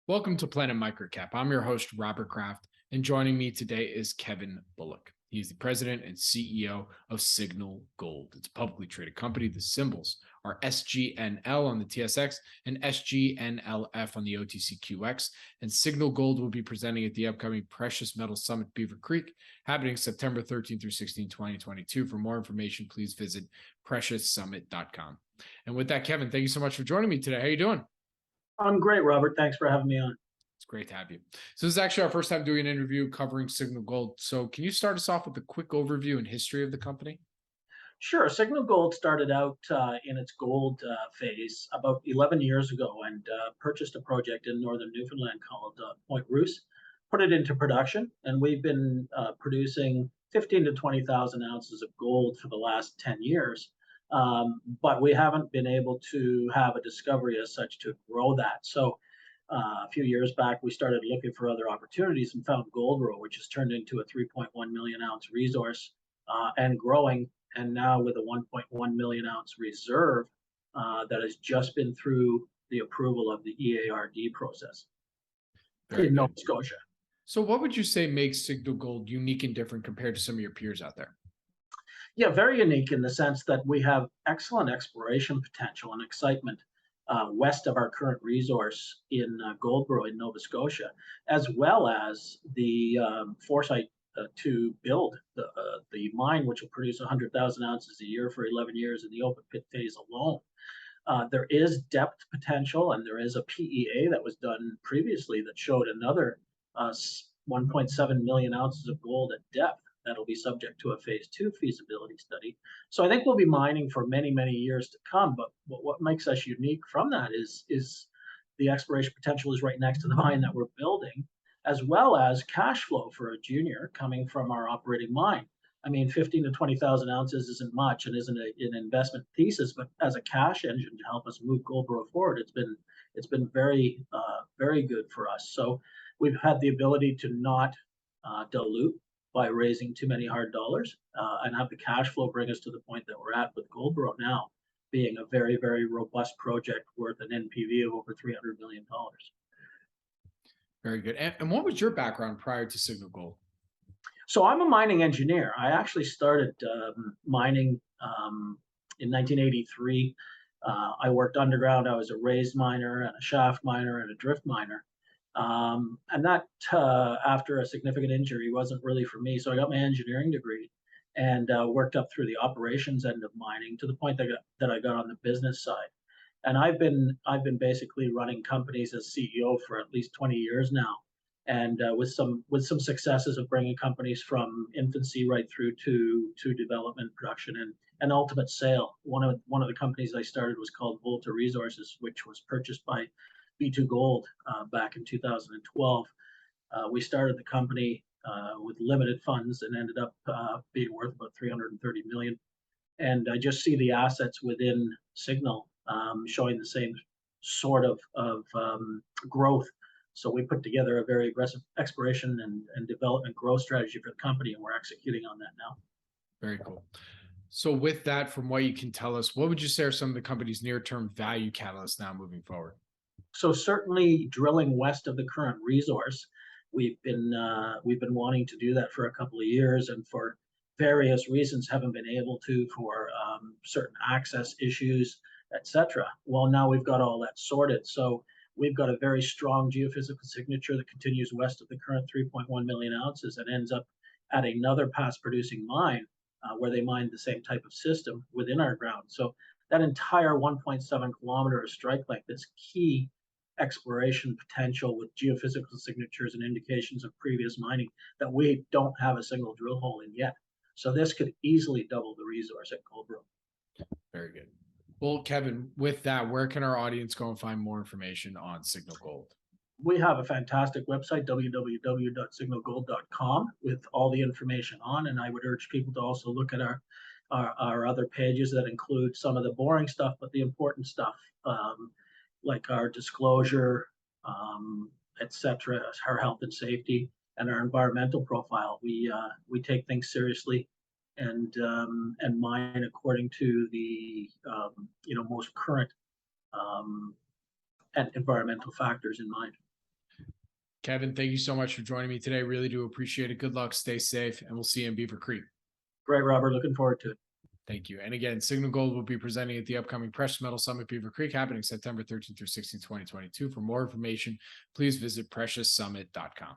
Welcome to Planet MicroCap. I'm your host, Robert Kraft, and joining me today is Kevin Bullock. He's the president and CEO of Signal Gold. It's a publicly traded company. The symbols are SGNL on the TSX and SGNLF on the OTCQX. And Signal Gold will be presenting at the upcoming Precious Metal Summit Beaver Creek, happening September 13 through 16, 2022. For more information, please visit precioussummit.com. And with that, Kevin, thank you so much for joining me today. How are you doing? I'm great, Robert. Thanks for having me on. It's great to have you. So this is actually our first time doing an interview covering Signal Gold. So can you start us off with a quick overview and history of the company? Sure. Signal Gold started out in its gold phase about 11 years ago and purchased a project in northern Newfoundland called Point Rousse, put it into production, and we've been producing 15 to 20,000 ounces of gold for the last 10 years. But we haven't been able to have a discovery as such to grow that. So a few years back, we started looking for other opportunities and found Goldboro, which has turned into a 3.1 million ounce resource and growing. And now with a 1.1 million ounce reserve that has just been through the approval of the EARD process in Nova Scotia. So what would you say makes Signal Gold unique and different compared to some of your peers out there? Yeah, very unique in the sense that we have excellent exploration potential and excitement west of our current resource in Goldboro in Nova Scotia, as well as the foresight to build the mine, which will produce 100,000 ounces a year for 11 years in the open pit phase alone. There is depth potential, and there is a PEA that was done previously that showed another 1.7 million ounces of gold at depth. That'll be subject to a phase 2 feasibility study. So I think we'll be mining for many, many years to come. But what makes us unique from that is the exploration potential is right next to the mine that we're building, as well as cash flow for a junior coming from our operating mine. I mean, 15 to 20,000 ounces isn't much and isn't an investment thesis, but as a cash engine to help us move Goldboro forward, it's been very, very good for us. So we've had the ability to not dilute by raising too many hard dollars and have the cash flow bring us to the point that we're at with Goldboro now being a very, very robust project worth an NPV of over $300 million. Very good. And what was your background prior to Signal Gold? So I'm a mining engineer. I actually started mining in 1983. I worked underground. I was a raised miner and a shaft miner and a drift miner. And that, after a significant injury, wasn't really for me. So I got my engineering degree and worked up through the operations end of mining to the point that I got on the business side. And I've been basically running companies as CEO for at least 20 years now, and with some successes of bringing companies from infancy right through to development, production, and ultimate sale. One of the companies I started was called Volta Resources, which was purchased by B2Gold back in 2012. We started the company with limited funds and ended up being worth about $330 million. And I just see the assets within Signal showing the same sort of growth. So we put together a very aggressive exploration and development growth strategy for the company, and we're executing on that now. Very cool. So with that, from what you can tell us, what would you say are some of the company's near-term value catalysts now moving forward? So certainly drilling west of the current resource. We've been wanting to do that for a couple of years, and for various reasons haven't been able to, for certain access issues, etc. Well, now we've got all that sorted. So we've got a very strong geophysical signature that continues west of the current 3.1 million ounces and ends up at another past producing mine where they mined the same type of system within our ground. So that entire 1.7 kilometer of strike length is key exploration potential with geophysical signatures and indications of previous mining that we don't have a single drill hole in yet. So this could easily double the resource at Goldboro. Very good. Well, Kevin, with that, where can our audience go and find more information on Signal Gold? We have a fantastic website, www.signalgold.com, with all the information on, and I would urge people to also look at our other pages that include some of the boring stuff, but the important stuff, like our disclosure, etc., our health and safety, and our environmental profile. We take things seriously and mine according to the most current and environmental factors in mind. Kevin, thank you so much for joining me today. Really do appreciate it. Good luck, stay safe, and we'll see you in Beaver Creek. Great, Robert. Looking forward to it. Thank you. And again, Signal Gold will be presenting at the upcoming Precious Metal Summit Beaver Creek happening September 13th through 16th, 2022. For more information, please visit precioussummit.com.